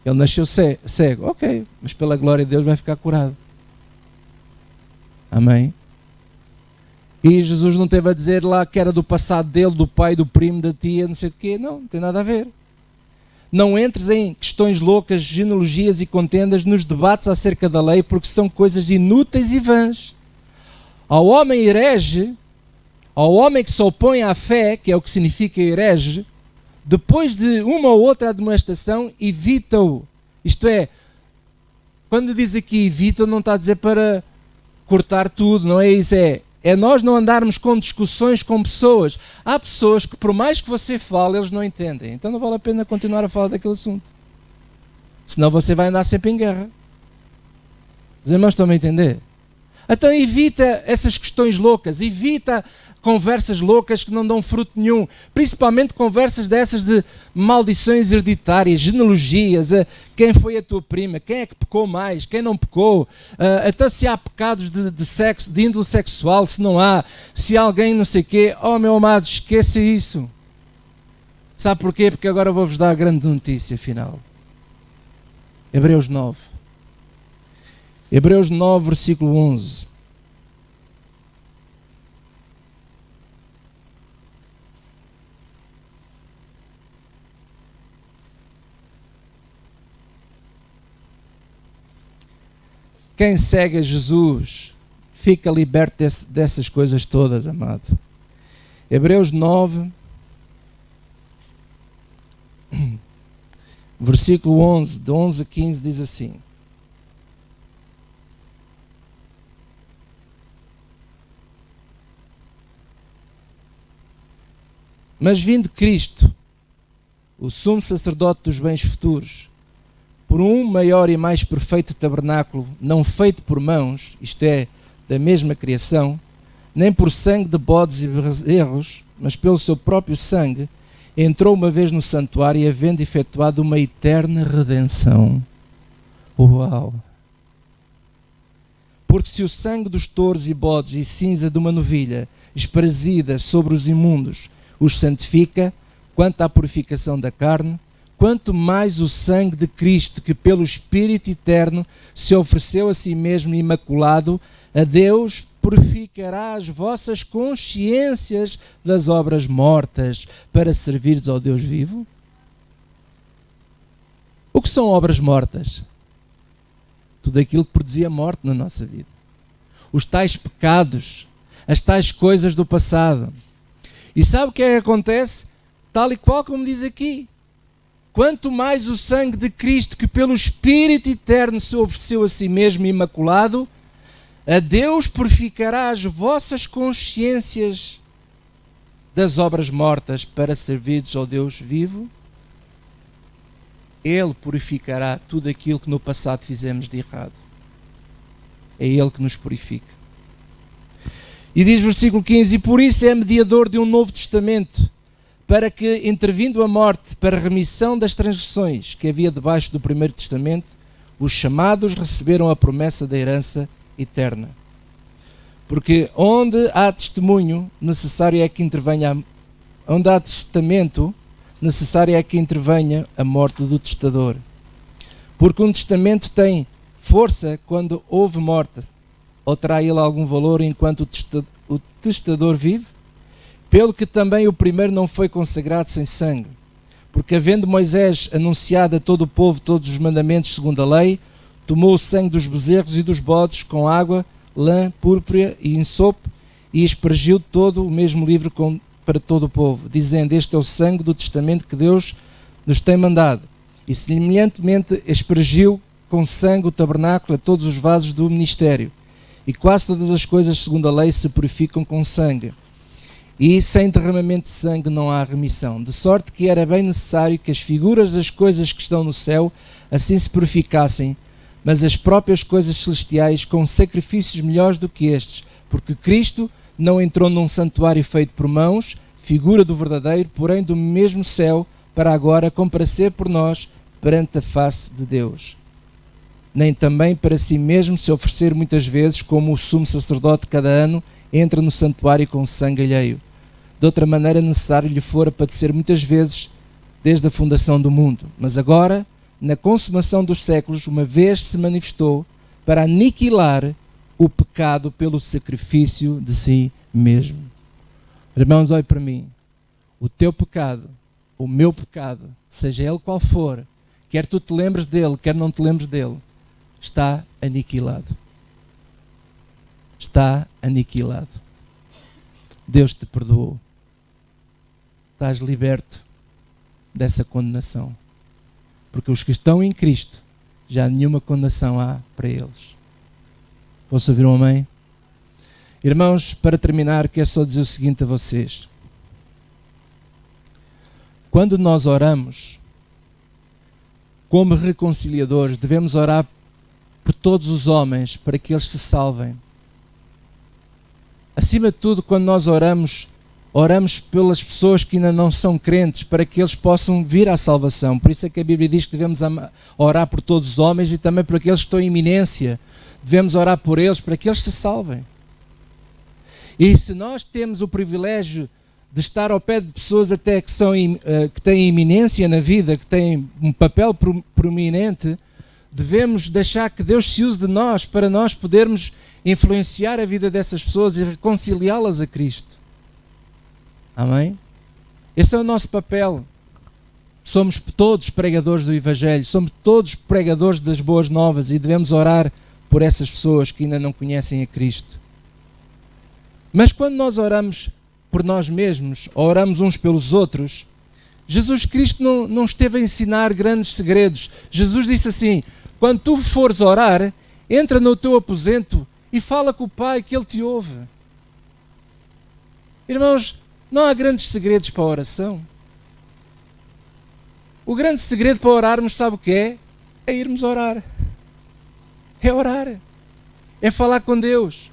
Ele nasceu cego. Ok, mas pela glória de Deus vai ficar curado. Amém? E Jesus não teve a dizer lá que era do passado dele, do pai, do primo, da tia, não sei de quê. Não tem nada a ver. Não entres em questões loucas, genealogias e contendas nos debates acerca da lei, porque são coisas inúteis e vãs. Ao homem herege, ao homem que se opõe à fé, que é o que significa herege, depois de uma ou outra admoestação, evita-o. Isto é, quando diz aqui evita, não está a dizer para cortar tudo, não é isso, é nós não andarmos com discussões com pessoas. Há pessoas que por mais que você fale, eles não entendem. Então não vale a pena continuar a falar daquele assunto. Senão você vai andar sempre em guerra. Os irmãos estão a entender? Então evita essas questões loucas, evita conversas loucas que não dão fruto nenhum, principalmente conversas dessas de maldições hereditárias, genealogias, quem foi a tua prima, quem é que pecou mais, quem não pecou, até se há pecados de sexo, de índole sexual, se não há, se alguém não sei o quê, meu amado, esqueça isso. Sabe porquê? Porque agora vou-vos dar a grande notícia final. Hebreus 9. Hebreus 9, versículo 11. Quem segue a Jesus fica liberto dessas coisas todas, amado. Hebreus 9, versículo 11, de 11 a 15, diz assim: Mas vindo Cristo, o sumo sacerdote dos bens futuros, por um maior e mais perfeito tabernáculo, não feito por mãos, isto é, da mesma criação, nem por sangue de bodes e bezerros, mas pelo seu próprio sangue, entrou uma vez no santuário e havendo efetuado uma eterna redenção. Uau! Porque se o sangue dos touros e bodes e cinza de uma novilha, esparzidas sobre os imundos, os santifica, quanto à purificação da carne, quanto mais o sangue de Cristo, que pelo Espírito Eterno se ofereceu a si mesmo imaculado, a Deus purificará as vossas consciências das obras mortas, para servires ao Deus vivo? O que são obras mortas? Tudo aquilo que produzia morte na nossa vida. Os tais pecados, as tais coisas do passado. E sabe o que é que acontece? Tal e qual como diz aqui. Quanto mais o sangue de Cristo, que pelo Espírito Eterno se ofereceu a si mesmo imaculado, a Deus purificará as vossas consciências das obras mortas, para servires ao Deus vivo. Ele purificará tudo aquilo que no passado fizemos de errado. É Ele que nos purifica. E diz versículo 15, e por isso é mediador de um novo testamento, para que, intervindo a morte para a remissão das transgressões que havia debaixo do primeiro testamento, os chamados receberam a promessa da herança eterna. Porque onde há testemunho, necessário é que intervenha, onde há testamento, necessário é que intervenha a morte do testador. Porque um testamento tem força quando houve morte, ou terá ele algum valor enquanto o testador vive? Pelo que também o primeiro não foi consagrado sem sangue. Porque havendo Moisés anunciado a todo o povo todos os mandamentos segundo a lei, tomou o sangue dos bezerros e dos bodes com água, lã, púrpura e ensopo, e aspergiu todo o mesmo livro para todo o povo, dizendo, este é o sangue do testamento que Deus nos tem mandado. E semelhantemente aspergiu com sangue o tabernáculo a todos os vasos do ministério. E quase todas as coisas segundo a lei se purificam com sangue. E sem derramamento de sangue não há remissão. De sorte que era bem necessário que as figuras das coisas que estão no céu assim se purificassem, mas as próprias coisas celestiais com sacrifícios melhores do que estes, porque Cristo não entrou num santuário feito por mãos, figura do verdadeiro, porém do mesmo céu, para agora comparecer por nós perante a face de Deus. Nem também para si mesmo se oferecer muitas vezes, como o sumo sacerdote cada ano entra no santuário com sangue alheio. De outra maneira necessário lhe fora padecer muitas vezes desde a fundação do mundo. Mas agora, na consumação dos séculos, uma vez se manifestou para aniquilar o pecado pelo sacrifício de si mesmo. Irmãos, olhe para mim. O teu pecado, o meu pecado, seja ele qual for, quer tu te lembres dele, quer não te lembres dele, está aniquilado. Está aniquilado. Deus te perdoou. Estás liberto dessa condenação. Porque os que estão em Cristo, já nenhuma condenação há para eles. Posso ouvir um amém? Irmãos, para terminar, quero só dizer o seguinte a vocês. Quando nós oramos, como reconciliadores, devemos orar por todos os homens, para que eles se salvem. Acima de tudo, quando nós oramos pelas pessoas que ainda não são crentes, para que eles possam vir à salvação. Por isso é que a Bíblia diz que devemos orar por todos os homens e também por aqueles que estão em iminência. Devemos orar por eles para que eles se salvem. E se nós temos o privilégio de estar ao pé de pessoas até que têm iminência na vida, que têm um papel prominente, devemos deixar que Deus se use de nós para nós podermos influenciar a vida dessas pessoas e reconciliá-las a Cristo. Amém? Esse é o nosso papel. Somos todos pregadores do Evangelho, somos todos pregadores das boas novas e devemos orar por essas pessoas que ainda não conhecem a Cristo. Mas quando nós oramos por nós mesmos, ou oramos uns pelos outros, Jesus Cristo não esteve a ensinar grandes segredos. Jesus disse assim, quando tu fores orar, entra no teu aposento e fala com o Pai que Ele te ouve. Irmãos, não há grandes segredos para a oração. O grande segredo para orarmos, sabe o que é? É irmos orar. É orar. É falar com Deus.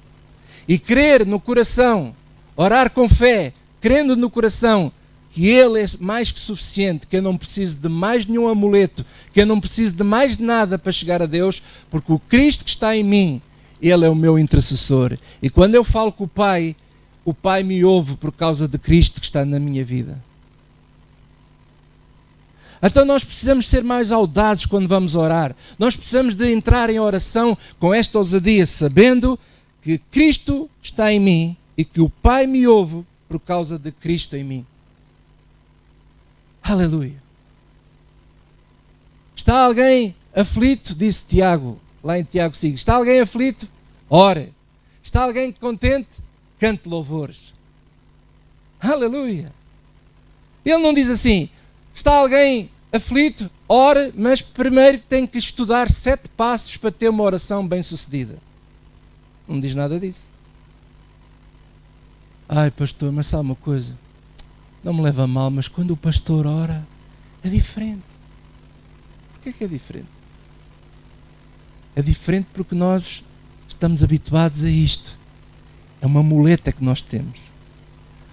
E crer no coração, orar com fé, crendo no coração que Ele é mais que suficiente, que eu não preciso de mais nenhum amuleto, que eu não preciso de mais nada para chegar a Deus, porque o Cristo que está em mim, Ele é o meu intercessor. E quando eu falo com o Pai me ouve por causa de Cristo que está na minha vida. Então nós precisamos ser mais audazes quando vamos orar. Nós precisamos de entrar em oração com esta ousadia, sabendo que Cristo está em mim e que o Pai me ouve por causa de Cristo em mim. Aleluia. Está alguém aflito? Disse Tiago, lá em Tiago 5. Está alguém aflito? Ore. Está alguém contente? Cante louvores. Aleluia. Ele não diz assim, está alguém aflito? Ore, mas primeiro tem que estudar 7 passos para ter uma oração bem sucedida. Não diz nada disso. Ai, pastor, mas sabe uma coisa? Não me leva a mal, mas quando o pastor ora, é diferente. Porquê que é diferente? É diferente porque nós estamos habituados a isto. É uma muleta que nós temos.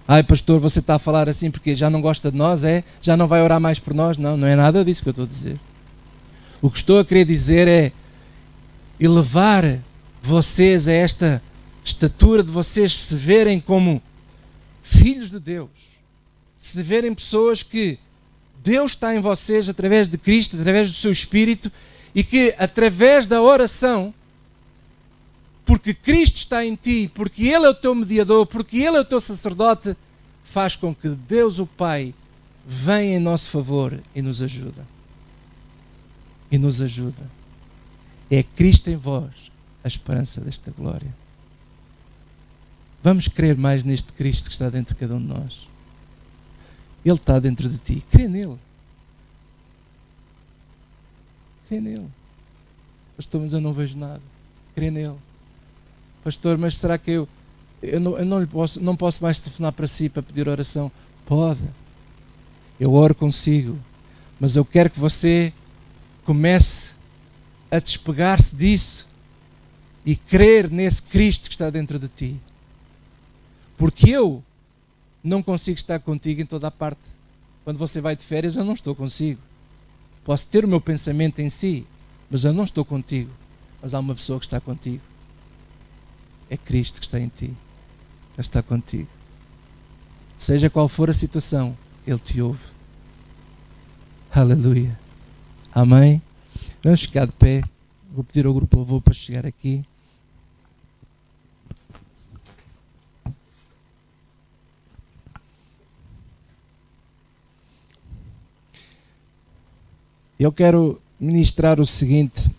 Ai, pastor, você está a falar assim porque já não gosta de nós, é? Já não vai orar mais por nós? Não, não é nada disso que eu estou a dizer. O que estou a querer dizer é elevar vocês a esta estatura de vocês se verem como filhos de Deus, se verem pessoas que Deus está em vocês através de Cristo, através do seu Espírito, e que através da oração, porque Cristo está em ti, porque Ele é o teu mediador, porque Ele é o teu sacerdote, faz com que Deus o Pai venha em nosso favor e nos ajuda. E nos ajuda. É Cristo em vós a esperança desta glória. Vamos crer mais neste Cristo que está dentro de cada um de nós. Ele está dentro de ti. Crê nele. Crê nele. Pastor, mas eu não vejo nada. Crê nele. Pastor, mas será que eu não posso mais telefonar para si para pedir oração? Pode. Eu oro consigo. Mas eu quero que você comece a despegar-se disso e crer nesse Cristo que está dentro de ti. Porque eu não consigo estar contigo em toda a parte. Quando você vai de férias, eu não estou consigo. Posso ter o meu pensamento em si, mas eu não estou contigo. Mas há uma pessoa que está contigo. É Cristo que está em ti. Ele está contigo. Seja qual for a situação, Ele te ouve. Aleluia. Amém? Vamos ficar de pé. Vou pedir ao grupo louvor para chegar aqui. Eu quero ministrar o seguinte.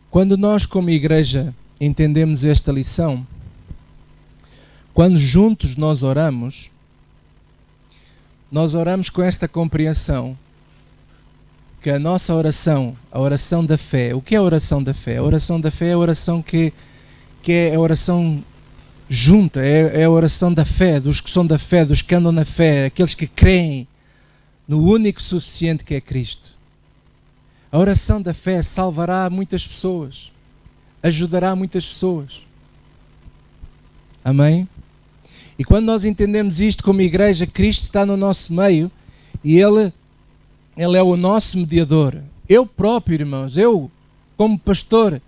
Quando nós, como igreja, entendemos esta lição, quando juntos nós oramos com esta compreensão que a nossa oração, a oração da fé, o que é a oração da fé? A oração da fé é a oração que é a oração junta, é a oração da fé, dos que são da fé, dos que andam na fé, aqueles que creem no único suficiente que é Cristo. A oração da fé salvará muitas pessoas, ajudará muitas pessoas. Amém? E quando nós entendemos isto como igreja, Cristo está no nosso meio e Ele é o nosso mediador. Eu próprio, irmãos, eu como pastor,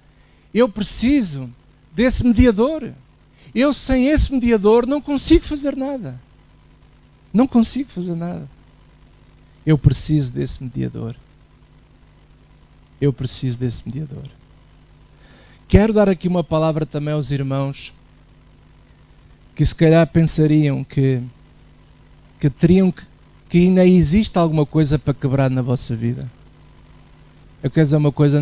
eu preciso desse mediador. Eu sem esse mediador não consigo fazer nada. Não consigo fazer nada. Eu preciso desse mediador. Eu preciso desse mediador. Quero dar aqui uma palavra também aos irmãos que se calhar pensariam que ainda existe alguma coisa para quebrar na vossa vida. Eu quero dizer uma coisa, não.